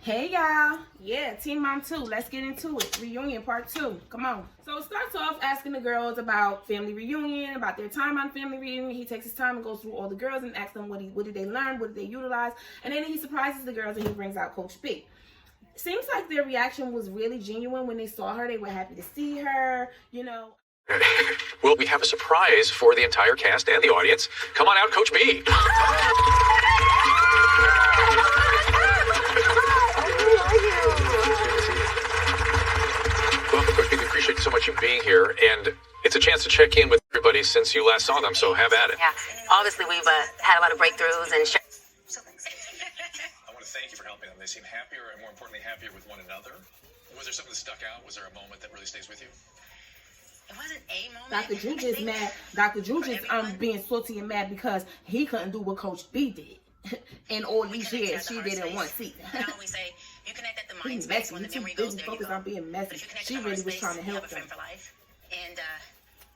Hey y'all, yeah, Teen Mom 2, let's get into it. Reunion part 2, come on. So it starts off asking the girls about family reunion, about their time on family reunion. He takes his time and goes through all the girls and asks them what did they learn, what did they utilize, and then he surprises the girls and he brings out Coach B. Seems like their reaction was really genuine when they saw her. They were happy to see her, you know. Well, we have a surprise for the entire cast and the audience. Come on out, Coach B. Well, Coach B, we appreciate so much you being here, and it's a chance to check in with everybody since you last saw them, so have at it. Yeah, obviously we've had a lot of breakthroughs and I want to thank you for helping them. They seem happier and, more importantly, happier with one another. Was there something that stuck out? Was there a moment that really stays with you? It wasn't a moment. Dr. Drew just mad. Dr. Drew just being salty and mad because he couldn't do what Coach B did. And all these years, she did in one season. I always say, you connect at the mind He's space messy. when the He's too memory goes, busy there you focused go. on being But messy. if you connect She at the really heart was space, trying to you have help a friend them. for life. And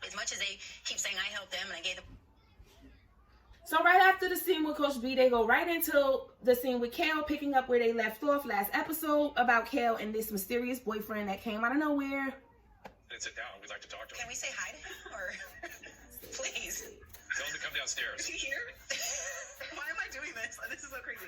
as much as they keep saying I helped them and I gave them. So right after the scene with Coach B, they go right into the scene with Kale, picking up where they left off last episode about Kale and this mysterious boyfriend that came out of nowhere. Let's sit down. We'd like to talk to him. Can we say hi to him or please? Tell him to come downstairs. Is he here? Why am I doing this? This is so crazy.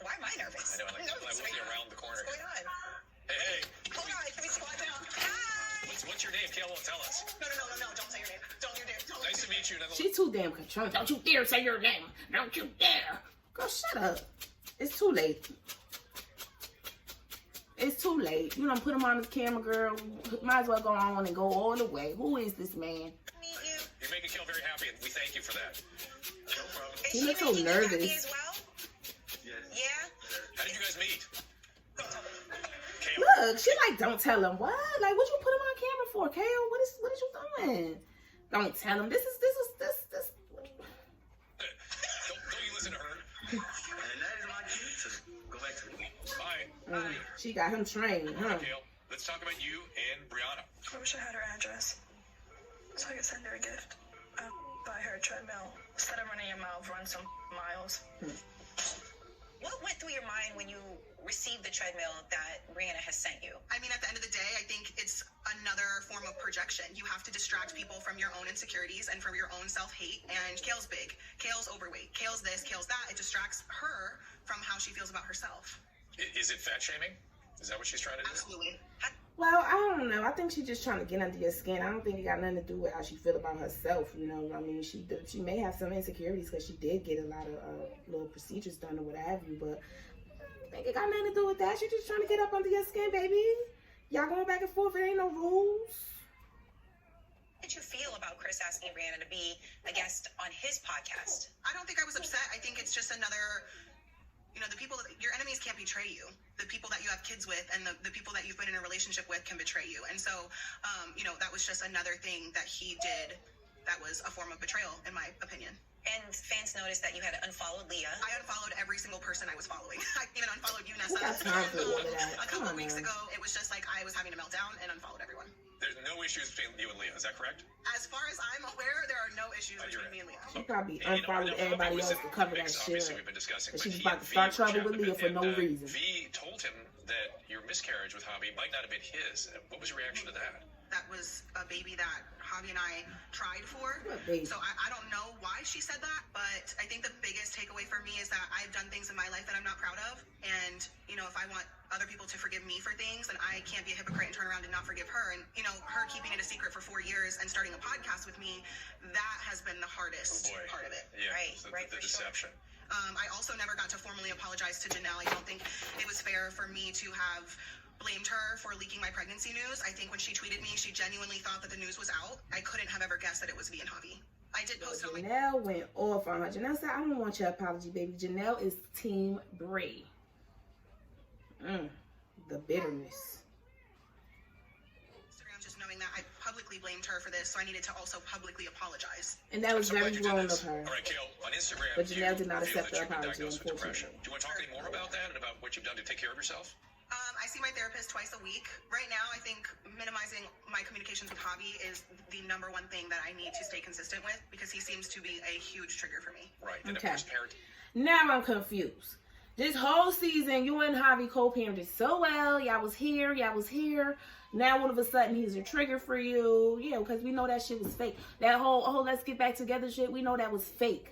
Why am I nervous? I know. I'm looking around the corner. What's going on? Hey, Hold on. Can we squat down? Hi. what's your name? Kale won't tell us. No. Don't say your name. Don't you dare. Nice to meet you. She too damn concerned. Don't you dare say your name. Don't you dare. Girl, shut up. It's too late. It's too late. You done put him on his camera, girl. Might as well go on and go all the way. Who is this man? Meet you. You're making Kale very happy, and we thank you for that. No problem. Is He she looks so making you happy nervous. as well? Yeah. How did you guys meet? Don't tell me. Kale. Look, she like, don't tell him. What? Like, what you put him on camera for, Kale? What is you doing? Don't tell him. This. Don't you listen to her? And that is my cue to go back to the Bye. She got him trained, huh? Kale, let's talk about you and Brianna. I wish I had her address so I could send her a gift. I'll buy her a treadmill. Instead of running your mouth, run some miles. What went through your mind when you received the treadmill that Brianna has sent you? I mean, at the end of the day, I think it's another form of projection. You have to distract people from your own insecurities and from your own self-hate. And Kale's big. Kale's overweight. Kale's this, Kale's that. It distracts her from how she feels about herself. Is it fat shaming? Is that what she's trying to do? Absolutely. Well, I don't know. I think she's just trying to get under your skin. I don't think it got nothing to do with how she feel about herself. You know, I mean, she may have some insecurities because she did get a lot of little procedures done or what have you. But I think it got nothing to do with that. She's just trying to get up under your skin, baby. Y'all going back and forth. It ain't no rules. How did you feel about Chris asking Brianna to be a guest on his podcast? I don't think I was upset. I think it's just another... You know, the people, your enemies can't betray you. The people that you have kids with and the people that you've been in a relationship with can betray you. And so, you know, that was just another thing that he did that was a form of betrayal, in my opinion. And fans noticed that you had unfollowed Leah. I unfollowed every single person I was following. I even unfollowed you, Nessa. Who got time for all of that? A couple Come on, of weeks man. ago, it was just like I was having a meltdown and unfollowed everyone. There's no issues between you and Leah. Is that correct? As far as I'm aware, there are no issues between me and Leah. She probably And, you know, I unfollowed know everybody was else to cover that obviously shit. we've been discussing, And but she's he about and to start V trouble chatted with a Leah bit, for no and, reason. V told him that your miscarriage with Javi might not have been his. What was your reaction to that? That was a baby that Javi and I tried for. What baby? So I don't know why she said that, but I think the biggest takeaway for me is that I've done things in my life that I'm not proud of. And, you know, if I want other people to forgive me for things, then I can't be a hypocrite and turn around and not forgive her. And, you know, her keeping it a secret for 4 years and starting a podcast with me, that has been the hardest part of it. Yeah, Right, the for sure. deception. I also never got to formally apologize to Janelle. I don't think it was fair for me to have blamed her for leaking my pregnancy news. I think when she tweeted me, she genuinely thought that the news was out. I couldn't have ever guessed that it was V and Javi. I did post it on my... Janelle went off on her. Janelle said, I don't want your apology, baby. Janelle is Team Brie. The bitterness. Instagram, just knowing that I publicly blamed her for this, so I needed to also publicly apologize. And that was I'm so very glad you did grown this. of her. All right, Kale, on Instagram, But Janelle did not revealed accept that the you've been apology, diagnosed with depression. unfortunately. Do you want to talk any more about that and about what you've done to take care of yourself? I see my therapist twice a week. Right now, I think minimizing my communications with Javi is the number one thing that I need to stay consistent with because he seems to be a huge trigger for me. Right. And Okay. of course, parent. Now I'm confused. This whole season, you and Javi co-parented so well. Y'all was here. Y'all was here. Now all of a sudden he's a trigger for you. Yeah, because we know that shit was fake. That whole, oh, let's get back together shit, we know that was fake,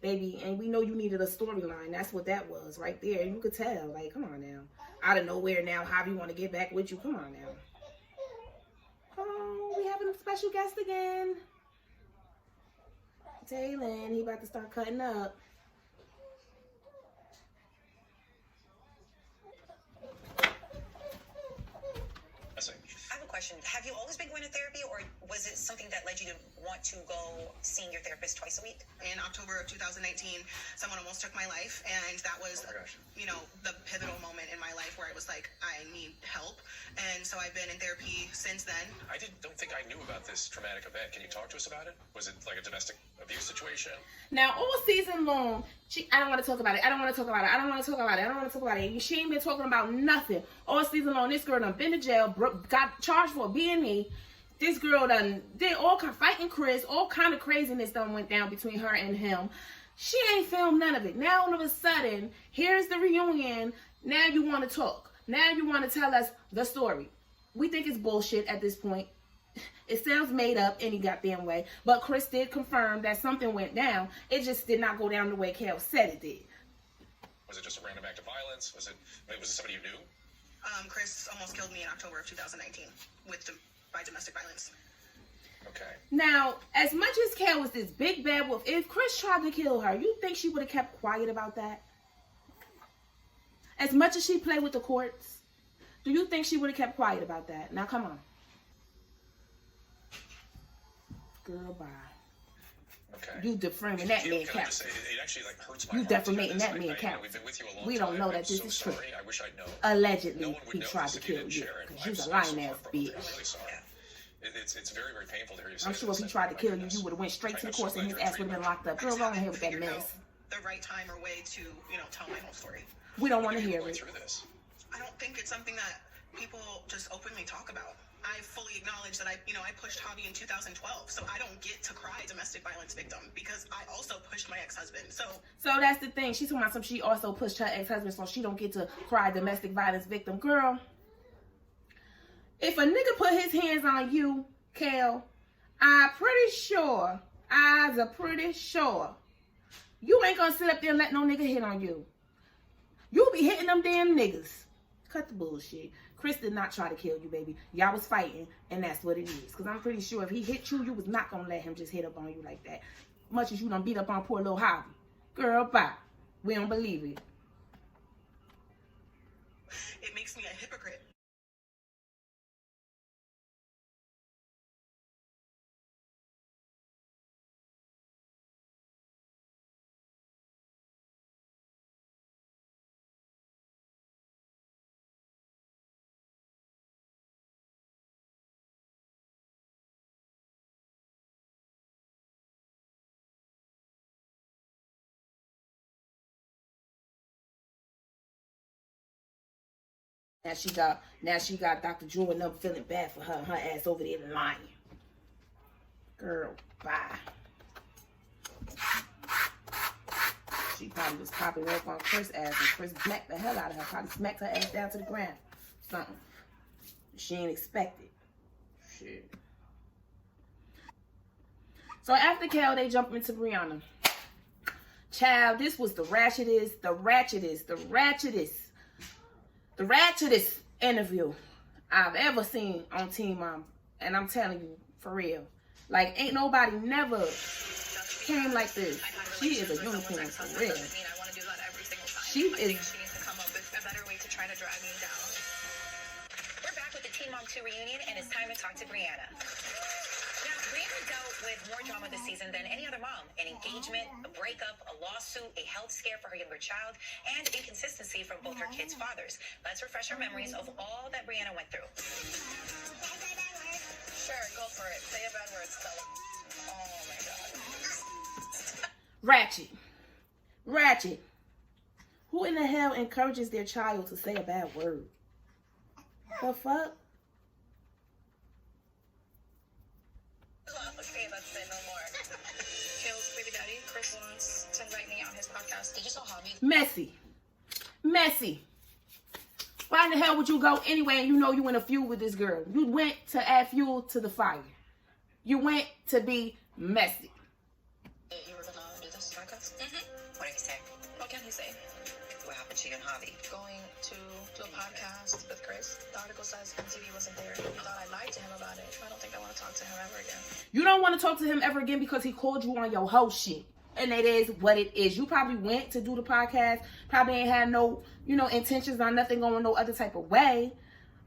baby. And we know you needed a storyline. That's what that was right there. You could tell. Like, come on now. Out of nowhere now, Javi want to get back with you. Come on now. Oh, we having a special guest again. Taylor, he about to start cutting up. I have a question. Have you always been going to therapy, or was it something that led you to want to go seeing your therapist twice a week? In October of 2019, someone almost took my life, and that was, you know, the pivotal moment in my life where I was like, I need help. And so I've been in therapy since then. I don't think I knew about this traumatic event. Can you talk to us about it? Was it like a domestic abuse situation? Now, all season long, I don't want to talk about it. I don't want to talk about it. I don't want to talk about it. I don't want to talk about it. She ain't been talking about nothing. All season long, this girl done been to jail, got charged for B&E. This girl done did all kind of fighting Chris. All kind of craziness done went down between her and him. She ain't filmed none of it. Now, all of a sudden, here's the reunion. Now you want to talk. Now you want to tell us the story. We think it's bullshit at this point. It sounds made up any goddamn way. But Chris did confirm that something went down. It just did not go down the way Kel said it did. Was it just a random act of violence? Was it somebody you knew? Chris almost killed me in October of 2019 by domestic violence. Okay. Now, as much as Kel was this big bad wolf, if Chris tried to kill her, you think she would have kept quiet about that? As much as she played with the courts, do you think she would have kept quiet about that? Now, come on. Girl, bye. Okay. You defaming that man Can I just character. say, it actually like hurts my You heart to hear defamating this. that man We've character. been with you a long We time. don't know that I'm this so is true. sorry. I wish I'd known. Allegedly, No one would he know tried unless to if you kill didn't you. share it. Because I'm you's a so lying ass heartbroken. bitch. I'm really sorry. It's very, very painful to hear you say I'm sure if he this. tried to kill you, you would have went straight to the course and his ass would have been locked up. Girl, go ahead with that Figured out mess. the right time or way to, you know, tell my whole story. We don't want to You're hear going it. through this. I don't think it's something that people just openly talk about. I fully acknowledge that I pushed Javi in 2012, so I don't get to cry domestic violence victim because I also pushed my ex-husband. So that's the thing. She's talking about some. She also pushed her ex-husband, so she don't get to cry domestic violence victim. Girl, if a nigga put his hands on you, Kel, I'm pretty sure you ain't gonna sit up there and let no nigga hit on you. You be hitting them damn niggas. Cut the bullshit. Chris did not try to kill you, baby. Y'all was fighting, and that's what it is. Because I'm pretty sure if he hit you, you was not going to let him just hit up on you like that. Much as you done beat up on poor little Javi. Girl, bye. We don't believe it. it makes me a hypocrite. Now she got Dr. Drew and them feeling bad for her ass over there lying. Girl, bye. She probably was popping off on Chris' ass and Chris smacked the hell out of her. Probably smacked her ass down to the ground. Something. She ain't expect it. Shit. So after Kel, they jump into Brianna. Child, this was the ratchetest interview I've ever seen on Teen Mom. And I'm telling you, for real. Like, ain't nobody never came like this. She is a unicorn, for real. She is... She needs to come up with a better way to try to drag me down. We're back with the Teen Mom 2 reunion, and it's time to talk to Brianna. Now, Brianna dealt with more drama this season than any other mom. An engagement, a breakup, a lawsuit, a health scare for her younger child, and inconsistency from both her kids' fathers. Let's refresh our memories of all that Brianna went through. Sure, go for it. Say a bad word, Stella. Oh my god. Ratchet. Who in the hell encourages their child to say a bad word? The fuck? Okay, that's it, no more. Kale's baby daddy, Chris, wants to invite me on his podcast. Did you tell Javi? Messy. Messy. Why in the hell would you go anyway and you know you in a feud with this girl? You went to add fuel to the fire. You went to be messy. You were gonna do this podcast? What did he say? What can he say? What happened to you and Javi? Going to do a podcast with Chris. The article says MTV wasn't there. He thought I lied to him about it. I don't think I want to talk to him ever again. You don't want to talk to him ever again because he called you on your whole shit. And it is what it is. You probably went to do the podcast. Probably ain't had no, intentions on nothing going no other type of way.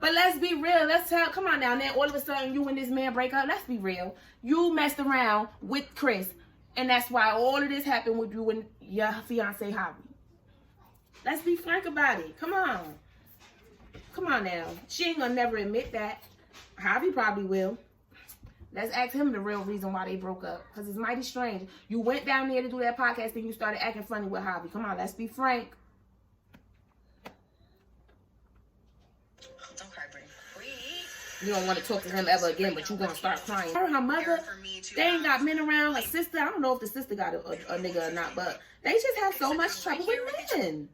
But let's be real. Come on now. Then all of a sudden you and this man break up. Let's be real. You messed around with Chris. And that's why all of this happened with you and your fiance, Javi. Let's be frank about it. Come on. Come on now. She ain't gonna never admit that. Javi probably will. Let's ask him the real reason why they broke up. Because it's mighty strange. You went down there to do that podcast and you started acting funny with Javi. Come on, let's be frank. Don't cry, Bree. You don't want to talk to him ever again, but you gonna start crying. Her mother, they ain't got men around. Her sister, I don't know if the sister got a nigga or not, but they just have so much trouble with men.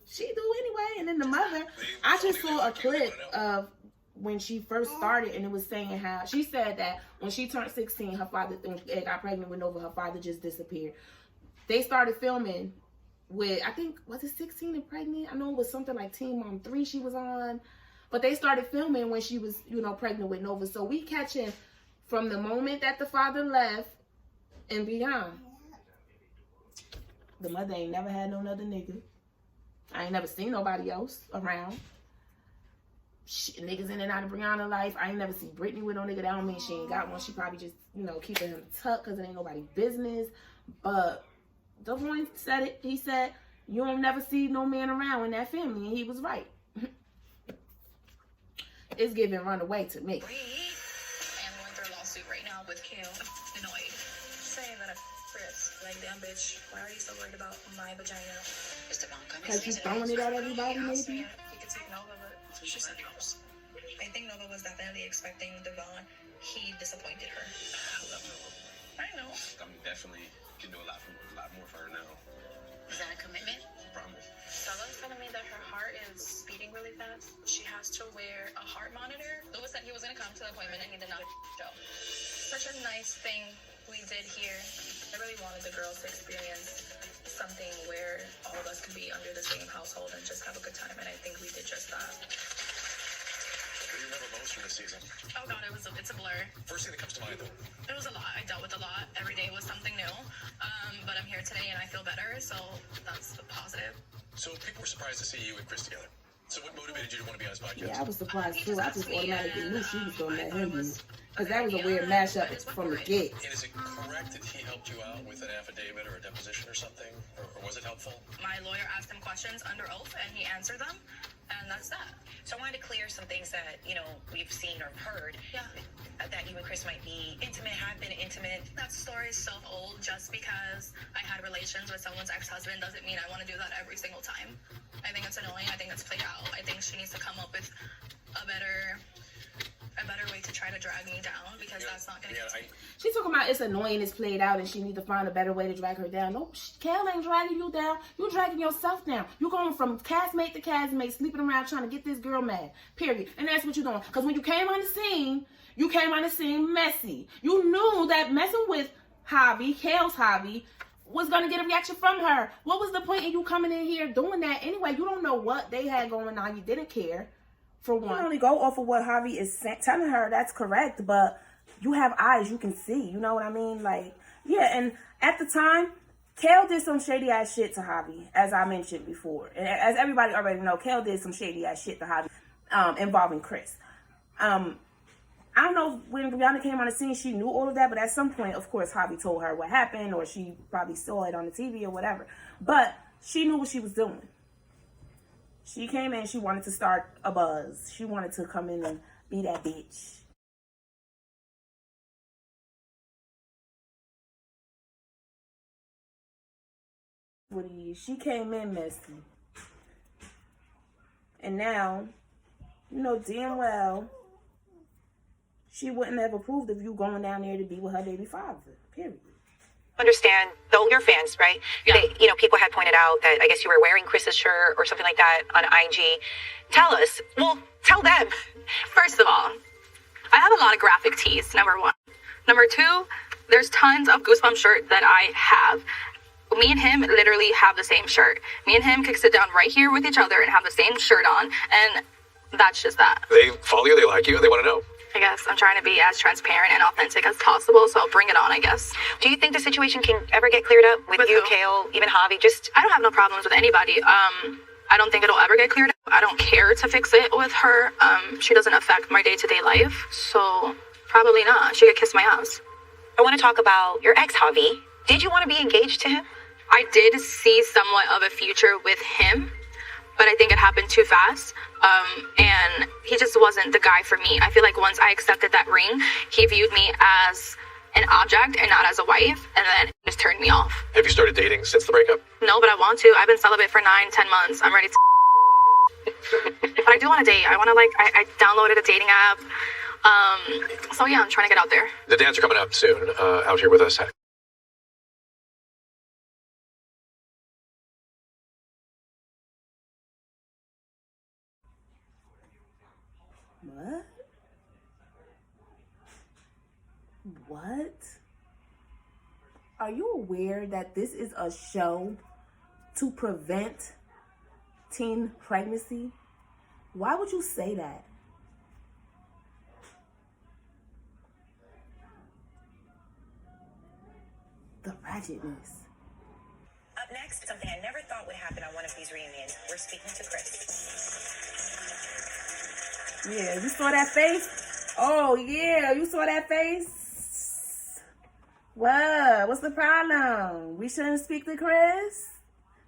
She do anyway. And then the mother, I just saw a clip of when she first started, and it was saying how she said that when she turned 16, her father, when she got pregnant with Nova, her father just disappeared. They started filming with, I think, was it 16 and pregnant? I know it was something like Teen Mom 3 she was on. But they started filming when she was, pregnant with Nova. So we catching from the moment that the father left and beyond. The mother ain't never had no other nigga. I ain't never seen nobody else around. Niggas in and out of Brianna's life. I ain't never seen Brittany with no nigga. That don't mean she ain't got one. She probably just, keeping him tucked because it ain't nobody's business. But Devon said it. He said, you don't never see no man around in that family. And he was right. It's giving runaway to me. I'm going through a lawsuit right now with Kale. Annoyed. Saying that Chris, like, damn bitch, why are you so worried about my vagina? Is Devon coming? Because you throwing it at everybody, He asked maybe? me if he could take Nova, but she said no. I think Nova was definitely expecting Devon. He disappointed her. I love Nova. I know. I'm definitely can do a lot more for her now. Is that a commitment? Promise. Stella's telling me that her heart is beating really fast. She has to wear a heart monitor. Louis said he was going to come to the appointment and he did not show. Such a nice thing we did here. I really wanted the girls to experience something where all of us could be under the same household and just have a good time, and I think we did just that. What do you remember most from this season? Oh god, it's a blur. First thing that comes to mind, though. It was a lot. I dealt with a lot. Every day was something new. But I'm here today and I feel better, so that's the positive. So people were surprised to see you and Chris together. So what motivated you to want to be on his podcast? Yeah, I was surprised too. I just automatically knew she was going to let him be. Because that was a Yeah, weird mashup from the get. And is it correct that he helped you out with an affidavit or a deposition or something? Or was it helpful? My lawyer asked him questions under oath and he answered them, and that's that. So I wanted to clear some things that, we've seen or heard. Yeah. That you and Chris might be intimate, have been intimate. That story is so old. Just because I had relations with someone's ex-husband doesn't mean I want to do that every single time. I think it's annoying. I think it's played out. I think she needs to come up with a better way to try to drag me down, because that's not going to get She's talking about it's annoying, it's played out, and she needs to find a better way to drag her down. No, Kel ain't dragging you down. You dragging yourself down. You going from castmate to castmate, sleeping around trying to get this girl mad. Period. And that's what you're doing. Because when you came on the scene, you came on the scene messy. You knew that messing with Javi, Kel's Javi, was going to get a reaction from her. What was the point in you coming in here doing that anyway? You don't know what they had going on. You didn't care. For one, you can only go off of what Javi is telling her. That's correct, but you have eyes, you can see. You know what I mean? Like, yeah. And at the time, Kel did some shady ass shit to Javi, as I mentioned before, and as everybody already know, Kel did some shady ass shit to Javi, involving Chris. I don't know when Brianna came on the scene, she knew all of that, but at some point, of course, Javi told her what happened, or she probably saw it on the TV or whatever. But she knew what she was doing. She came in, she wanted to start a buzz. She wanted to come in and be that bitch. She came in messy. And now, damn well, she wouldn't have approved of you going down there to be with her baby father. Period. Understand, though you're fans, right? Yeah. They, people had pointed out that I guess you were wearing Chris's shirt or something like that on IG. Tell us. Well, tell them. First of all, I have a lot of graphic tees, number one. Number two, there's tons of Goosebumps shirt that I have. Me and him literally have the same shirt. Me and him could sit down right here with each other and have the same shirt on, and that's just that. They follow you, they like you, they want to know. I guess I'm trying to be as transparent and authentic as possible, so I'll bring it on, I guess. Do you think the situation can ever get cleared up with you, who? Kale, even Javi? I don't have no problems with anybody. I don't think it'll ever get cleared up. I don't care to fix it with her. She doesn't affect my day-to-day life, so probably not. She could kiss my ass. I want to talk about your ex, Javi. Did you want to be engaged to him? I did see somewhat of a future with him, but I think it happened too fast. And he just wasn't the guy for me. I feel like once I accepted that ring, he viewed me as an object and not as a wife, and then it just turned me off. Have you started dating since the breakup? No, but I want to. I've been celibate for 9-10 months. I'm ready to but I do want to date. I want to I downloaded a dating app. So yeah, I'm trying to get out there. The dance are coming up soon, out here with us. What? What? Are you aware that this is a show to prevent teen pregnancy? Why would you say that? The ratchetness. Up next, something I never thought would happen on one of these reunions. We're speaking to Chris. Yeah, you saw that face? Oh, yeah, you saw that face? What? What's the problem? We shouldn't speak to Chris?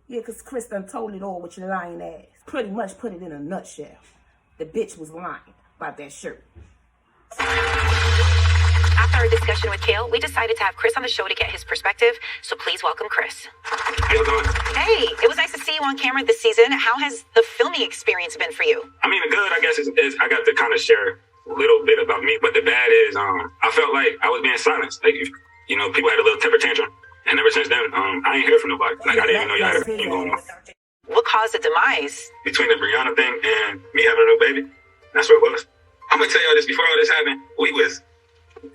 Yeah, because Chris done told it all with your lying ass. Pretty much put it in a nutshell. The bitch was lying about that shirt. After our discussion with Kale, we decided to have Chris on the show to get his perspective. So please welcome Chris. How you doing? Hey, it was nice to see you on camera this season. How has the filming experience been for you? I mean, the good, I guess, is I got to kind of share a little bit about me. But the bad is, I felt like I was being silenced. Like, people had a little temper tantrum. And ever since then, I ain't heard from nobody. Like, I didn't even know you had a thing going on. What caused the demise? Between the Brianna thing and me having a new baby, that's what it was. I'm going to tell y'all this, before all this happened, we was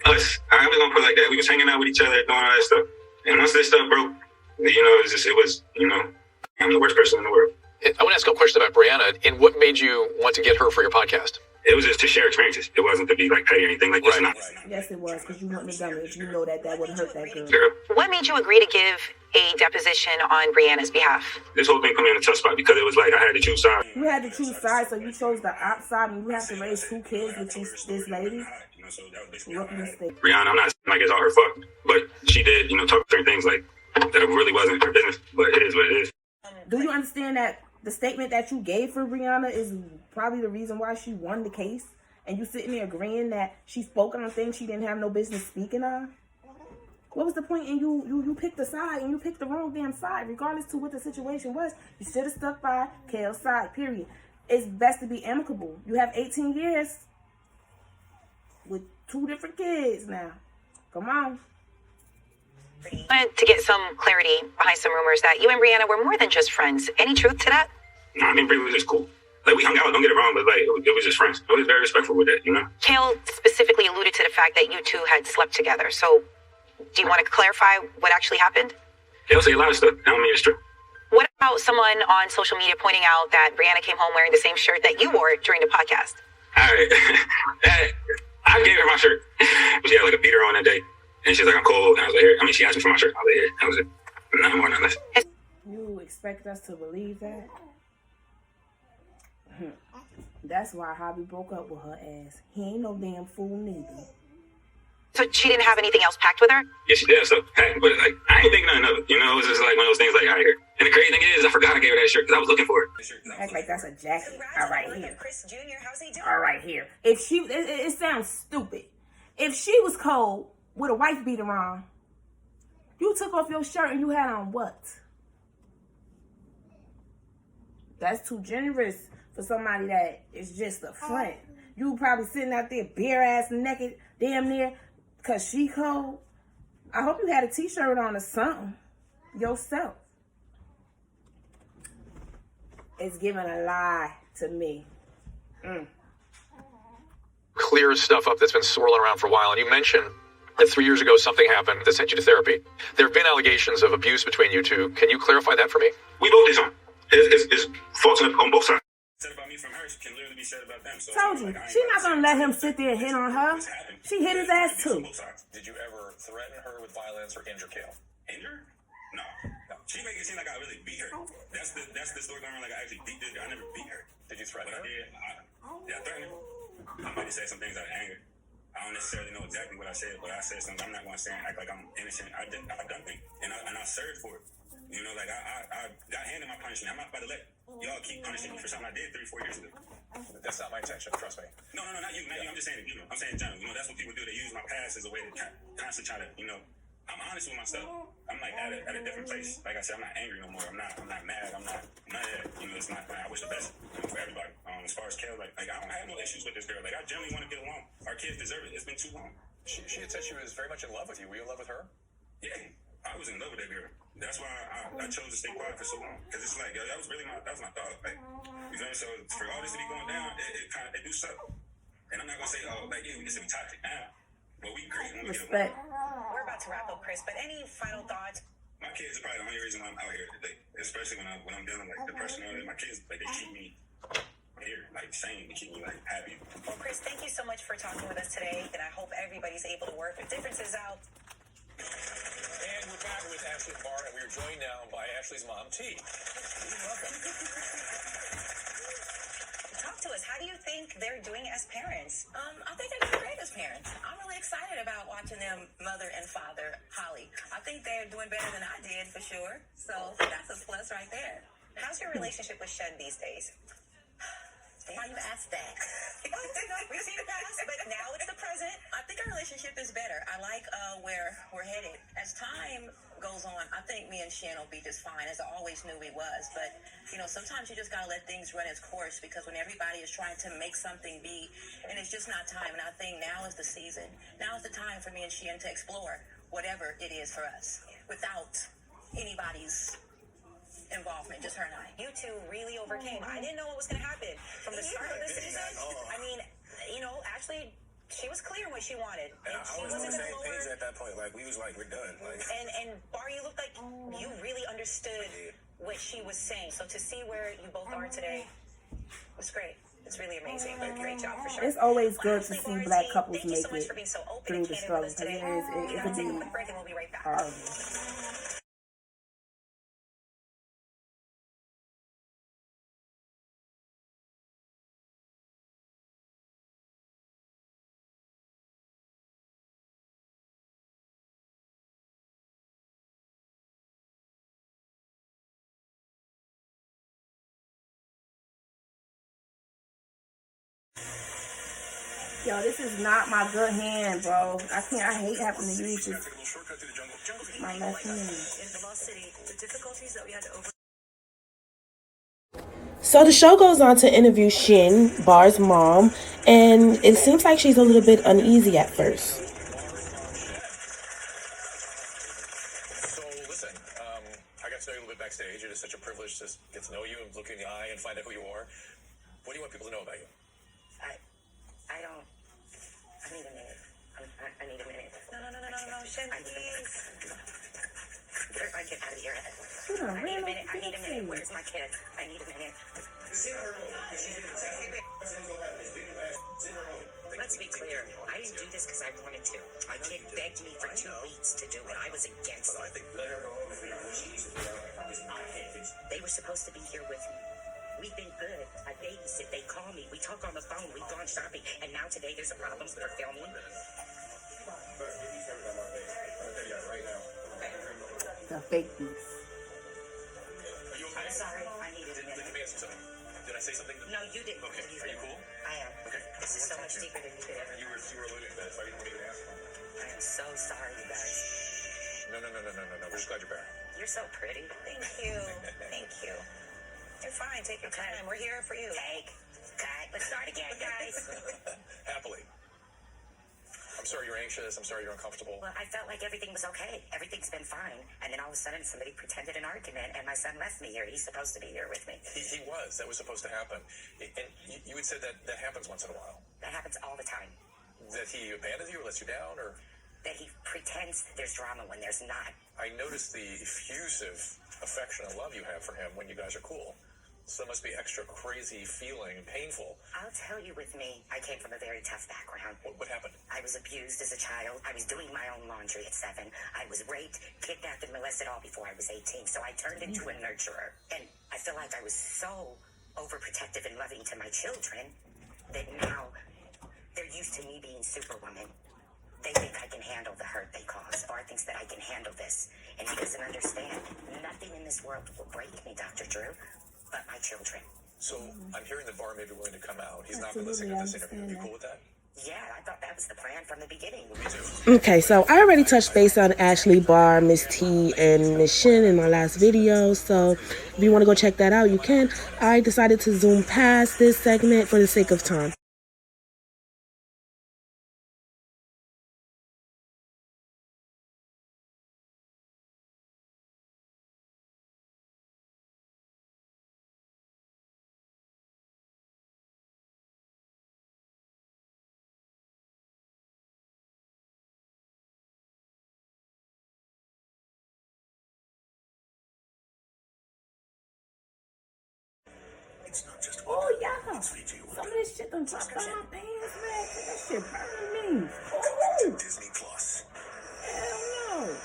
us. I'm just going to put it like that. We was hanging out with each other, doing all that stuff. And once this stuff broke, I'm the worst person in the world. I want to ask a question about Brianna. And what made you want to get her for your podcast? It was just to share experiences. It wasn't to be like petty or anything like this. Right. Yes, it was, because you wouldn't have done it if you know that wouldn't hurt that girl. Girl, What made you agree to give a deposition on Brianna's behalf? this whole thing put me in a tough spot because it was like I had to choose sides. You had to choose sides, so you chose the op side, and you have to raise 2 kids with this lady. Rookie mistake. Brianna, I'm not saying like it's all her fault, but she did, talk certain things like that really wasn't her business, but it is what it is. Do you understand that the statement that you gave for Brianna is probably the reason why she won the case? And you sitting there agreeing that she spoke on things she didn't have no business speaking on? What was the point in you picked a side and you picked the wrong damn side, regardless to what the situation was? You should have stuck by Kale's side, period. It's best to be amicable. You have 18 years with 2 different kids now. Come on. I wanted to get some clarity behind some rumors that you and Brianna were more than just friends. Any truth to that? No, I mean, Brie was just cool. Like, we hung out, don't get it wrong, but like, it was just friends. I was very respectful with it, Kale specifically alluded to the fact that you two had slept together. So, do you want to clarify what actually happened? They'll say a lot of stuff. I don't mean it's true. What about someone on social media pointing out that Brianna came home wearing the same shirt that you wore during the podcast? All right. I gave her my shirt. She had like a beater on that day. And she's like, I'm cold. And I was like, here. I mean, she asked me for my shirt. I was like, here. That was it. Nothing more, nothing less. You expect us to believe that? That's why Javi broke up with her ass. He ain't no damn fool neither. So she didn't have anything else packed with her? Yeah, she did have stuff packed, but like, I ain't thinking nothing of it. It was just like one of those things like, all right, here. And the crazy thing is, I forgot I gave her that shirt because I was looking for it. Act like that's a jacket. All right, here. Chris Jr., how's he doing? All right, here. If she, it sounds stupid. If she was cold with a wife beater on, you took off your shirt and you had on what? That's too generous for somebody that is just a friend. You probably sitting out there bare ass naked, damn near, because she cold. I hope you had a t-shirt on or something. Yourself. It's giving a lie to me. Clear stuff up that's been swirling around for a while. And you mentioned that 3 years ago something happened that sent you to therapy. There have been allegations of abuse between you two. Can you clarify that for me? We both did something. It's faults on both sides. Said about me from her can literally be said about them. So Told you, she's not gonna let him sit there and hit on her. She hit his ass too. Did you ever threaten her with violence or injure Kale? Injure? No. She make it seem like I really beat her. That's the story going on. Like I actually beat this girl. I never beat her. Did you threaten her? I threatened her. I might have said some things out of anger. I don't necessarily know exactly what I said, but I said something. I'm not going to say and act like I'm innocent. I've done things, and I served for it. You know, like I got handed my punishment. I'm not about to let y'all keep punishing me for something I did 3-4 years ago. That's not my intention. Trust me. No, not you. I'm just saying, I'm saying in general. You know, that's what people do. They use my past as a way to constantly try to, I'm honest with myself. I'm like at a different place. Like I said, I'm not angry no more. I'm not mad. I'm not none of that. It's not. I wish the best for everybody. As far as Kel, like I have no issues with this girl. Like I generally want to get along. Our kids deserve it. It's been too long. She had said she was very much in love with you. Were you in love with her? Yeah, I was in love with that girl. That's why I chose to stay quiet for so long. Because it's like, yo, that was my thought. Like, you know, so for all this to be going down, it do suck. And I'm not gonna say, yeah, we can say we toxic now. But we great when we get along. We're about to wrap up, Chris, but any final thoughts? My kids are probably the only reason why I'm out here today. Especially when I'm dealing with depression and all that. My kids, like, they keep me here, like, sane. They keep me, like, happy. Well, Chris, thank you so much for talking with us today, and I hope everybody's able to work the differences out. And we're back with Ashley and Bar, and we are joined now by Ashley's mom, T. Welcome. Talk to us. How do you think they're doing as parents? I think they're doing great as parents. I'm really excited about watching them, mother and father, Holly. I think they're doing better than I did, for sure. So that's a plus right there. How's your relationship with Shen these days? Why you ask that? We've seen the past, but now it's the present. I think our relationship is better. I like where we're headed. As time goes on, I think me and Shen will be just fine, as I always knew we was. But, sometimes you just got to let things run its course, because when everybody is trying to make something be, and it's just not time. And I think now is the season. Now is the time for me and Shen to explore whatever it is for us without anybody's involvement, just her and I. You two really overcame. I didn't know what was going to happen from the start of the season. I mean, Ashley, she was clear what she wanted. And I was on the same page at that point. Like, we was like, we're done. Like, and Bar, you looked like you really understood what she was saying. So to see where you both are today was great. It's really amazing. Great job, for sure. It's always good to see Bar, black couples thank you make so much it for being so open through and the candid struggle. with us today. It We're could going to take a be quick break and we'll be right back. horrible. Yo, this is not my good hand, bro. I hate having to use this. My left hand. In the Lost City, the difficulties that we had to overcome. So the show goes on to interview Shin, Bar's mom, and it seems like she's a little bit uneasy at first. so listen, I got to know you a little bit backstage. It is such a privilege to get to know you and look in the eye and find out who you are. What do you want people to know about you? I need a minute. I need a minute. No, Shen, please. I get out of here. I need a minute. Where's my kid? I need a minute. Let's be clear. I didn't do this because I wanted to. My kid begged me for 2 weeks to do it. I was against it. They were supposed to be here with me. We've been good. I babysit. They call me. We talk on the phone. We've gone shopping. And now today there's a problem. They're filming. The fakeness. I'm sorry. I needed a minute. Let me ask you something. Did I say something? No, you didn't. Okay. Are you cool? I am. Okay. This is so much deeper than you could ever You know. were alluding to that, so I didn't want to even ask you. I am so sorry, you guys. No. We're just glad you're back. You're so pretty. Thank you. Thank you. You're fine. Take your time. We're here for you. Take. Cut. Let's start again, guys. Happily. I'm sorry you're anxious. I'm sorry you're uncomfortable. Well, I felt like everything was okay. Everything's been fine. And then all of a sudden, somebody pretended an argument, and my son left me here. He's supposed to be here with me. He was. That was supposed to happen. And you had said that happens once in a while. That happens all the time. That he abandoned you or lets you down, or? That he pretends there's drama when there's not. I noticed the effusive affection and love you have for him when you guys are cool. So that must be extra crazy feeling, painful. I'll tell you, with me, I came from a very tough background. What happened? I was abused as a child. I was doing my own laundry at 7. I was raped, kidnapped, and molested all before I was 18. So I turned into a nurturer. And I feel like I was so overprotective and loving to my children that now they're used to me being Superwoman. They think I can handle the hurt they cause. Bart thinks that I can handle this. And he doesn't understand. Nothing in this world will break me, Dr. Drew, but my children. So I'm hearing that Bar may be willing to come out. He's not been listening to this interview. Are you cool with that? Yeah, I thought that was the plan from the beginning. Me too. Okay, so I already touched base on Ashley, Bar, Miss T, and Miss Shin in my last video. So if you want to go check that out, you can. I decided to zoom past this segment for the sake of time. Oh, yeah. Some of this shit done dropped on my pants, man. That shit burning me. Oh. Disney Plus. Hell no.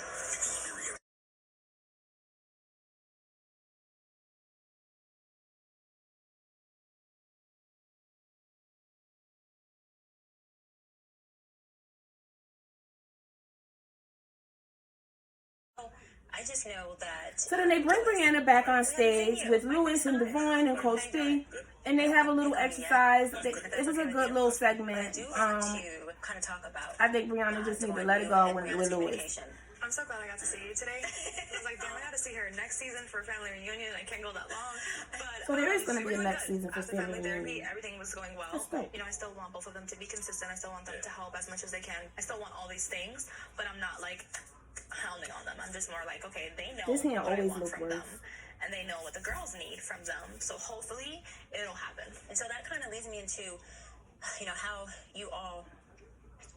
I just know that. So then they bring Brianna back on stage with Louis and Devon and Coach D, and they have a little exercise. It was a good little segment. I think Brianna just needs to let it go with Louis. I'm so glad I got to see you today. I was like, damn, I got to see her next season for family reunion. I can't go that long. But So there is going to be a next season for family therapy. reunion. Everything was going well. That's great. You know, I still want both of them to be consistent. I still want them to help as much as they can. I still want all these things, but I'm not like hounding on them. I'm just more like, okay, they know This hand what I always want look from worse. them, and they know what the girls need from them. So hopefully it'll happen. And so that kind of leads me into, you know, how you all,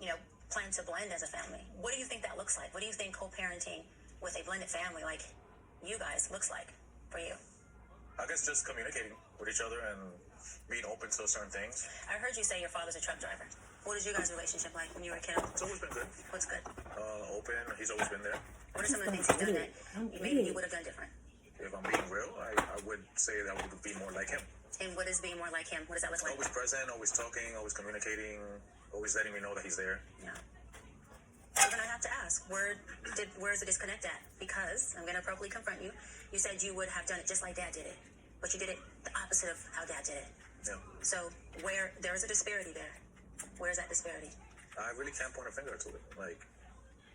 you know, plan to blend as a family. What do you think that looks like? What do you think co-parenting with a blended family like you guys looks like for you? I guess just communicating with each other and being open to certain things. I heard you say your father's a truck driver. What is your guys' relationship like when you were a kid? It's always been good. What's good? Open. He's always been there. What are some of the things he's done that maybe you would have done different? If I'm being real, I would say that I would be more like him. And what is being more like him? What does that look like? Always present, always talking, always communicating, always letting me know that he's there. Yeah. So then I have to ask, where's the disconnect at? Because I'm going to appropriately confront you. You said you would have done it just like Dad did it, but you did it the opposite of how Dad did it. Yeah. So there is a disparity there. Where's that disparity? I really can't point a finger to it. Like,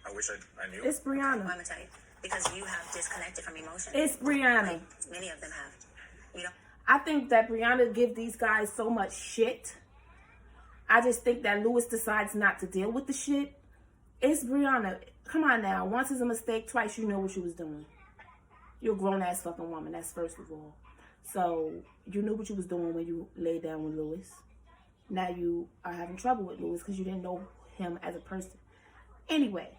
I wish I knew. It's Brianna. I'm going to tell you. Because you have disconnected from emotion. It's Brianna. Like many of them have. You know? I think that Brianna gives these guys so much shit. I just think that Louis decides not to deal with the shit. It's Brianna. Come on now. Once is a mistake, twice you know what you was doing. You're a grown-ass fucking woman. That's first of all. So, you knew what you was doing when you laid down with Louis. Now you are having trouble with Louis because you didn't know him as a person. Anyway.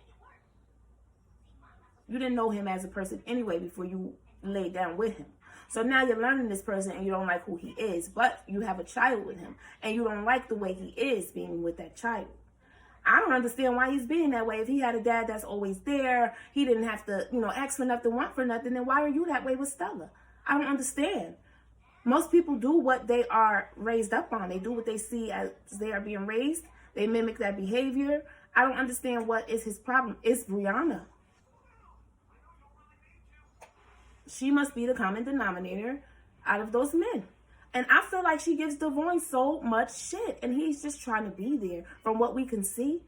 You didn't know him as a person anyway before you laid down with him. So now you're learning this person and you don't like who he is. But you have a child with him. And you don't like the way he is being with that child. I don't understand why he's being that way. If he had a dad that's always there, he didn't have to, ask for nothing, want for nothing, then why are you that way with Stella? I don't understand. Most people do what they are raised up on. They do what they see as they are being raised. They mimic that behavior. I don't understand what is his problem. It's Brianna. She must be the common denominator out of those men. And I feel like she gives Devon so much shit. And he's just trying to be there from what we can see.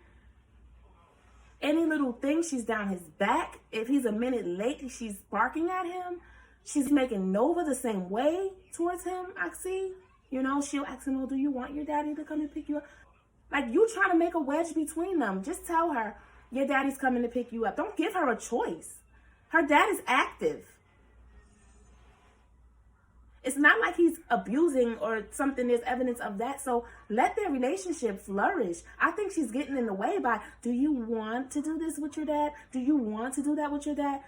Any little thing, she's down his back. If he's a minute late, she's barking at him. She's making Nova the same way towards him, I see. She'll ask him, do you want your daddy to come and pick you up? Like, you trying to make a wedge between them. Just tell her, your daddy's coming to pick you up. Don't give her a choice. Her dad is active. It's not like he's abusing or something. There's evidence of that. So let their relationship flourish. I think she's getting in the way by, do you want to do this with your dad? Do you want to do that with your dad?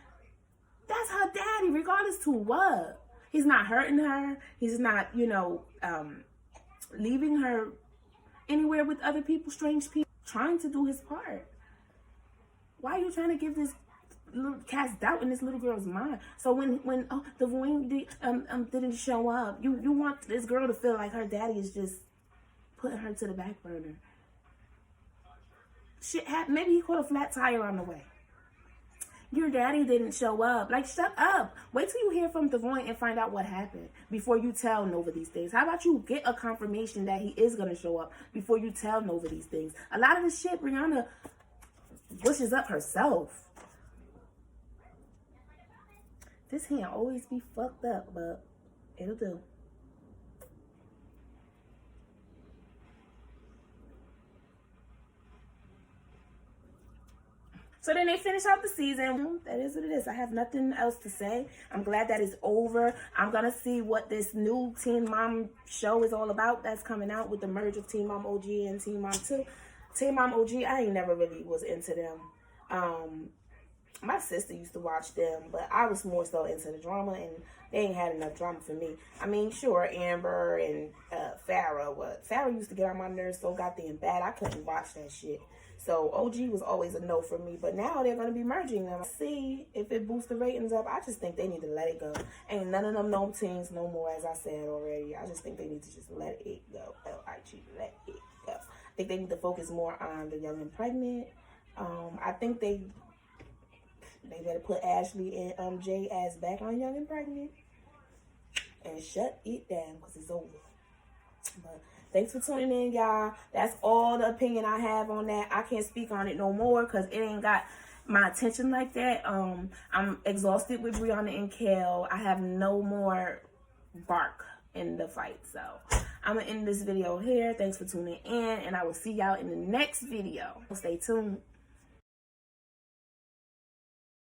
That's her daddy, regardless to what. He's not hurting her. He's not, you know, leaving her anywhere with other people, strange people, trying to do his part. Why are you trying to give this cast doubt in this little girl's mind? So when the ring didn't show up, you want this girl to feel like her daddy is just putting her to the back burner. Shit happened. Maybe he caught a flat tire on the way. Your daddy didn't show up. Like, shut up. Wait till you hear from Devoin and find out what happened before you tell Nova these things. How about you get a confirmation that he is going to show up before you tell Nova these things? A lot of the shit Brianna bushes up herself. This hand always be fucked up, but it'll do. So then they finish out the season. That is what it is. I have nothing else to say. I'm glad that it's over. I'm going to see what this new Teen Mom show is all about that's coming out with the merge of Teen Mom OG and Teen Mom 2. Teen Mom OG, I ain't never really was into them. My sister used to watch them, but I was more so into the drama, and they ain't had enough drama for me. I mean, sure, Amber and Farrah. Farrah used to get on my nerves so goddamn bad. I couldn't watch that shit. So OG was always a no for me, but now they're going to be merging them. See if it boosts the ratings up. I just think they need to let it go. Ain't none of them no teens no more, as I said already. I just think they need to just let it go. L-I-G, let it go. I think they need to focus more on the young and pregnant. I think they better put Ashley and Jay ass back on Young and Pregnant and shut it down because it's over. But thanks for tuning in, y'all. That's all the opinion I have on that. I can't speak on it no more because it ain't got my attention like that. I'm exhausted with Brianna and Kel. I have no more bark in the fight. So I'm going to end this video here. Thanks for tuning in, and I will see y'all in the next video. Stay tuned.